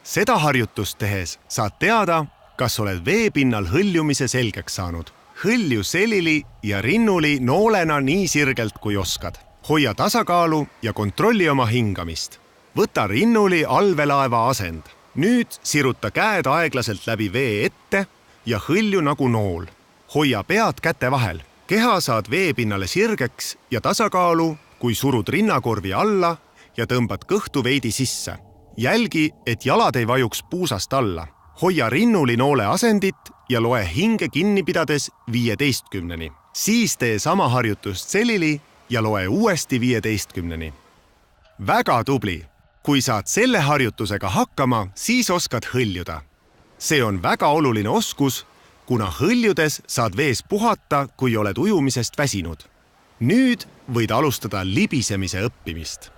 Seda harjutust tehes saad teada, kas oled veepinnal hõljumise selgeks saanud. Hõlju selili ja rinnuli noolena nii sirgelt kui oskad. Hoia tasakaalu ja kontrolli oma hingamist. Võta rinnuli allveelaeva asend. Nüüd siruta käed aeglaselt läbi vee ette ja hõlju nagu nool. Hoia pead käte vahel. Keha saad veepinnale sirgeks ja tasakaalu, kui surud rinnakorvi alla ja tõmbad kõhtu veidi sisse. Jälgi, et jalad ei vajuks puusast alla. Hoia rinnuli noole asendit ja loe hinge kinni pidades 15. Siis tee sama harjutust selili ja loe uuesti 15. Väga tubli! Kui saad selle harjutusega hakkama, siis oskad hõljuda. See on väga oluline oskus, kuna hõljudes saad vees puhata, kui oled ujumisest väsinud. Nüüd võid alustada libisemise õppimist.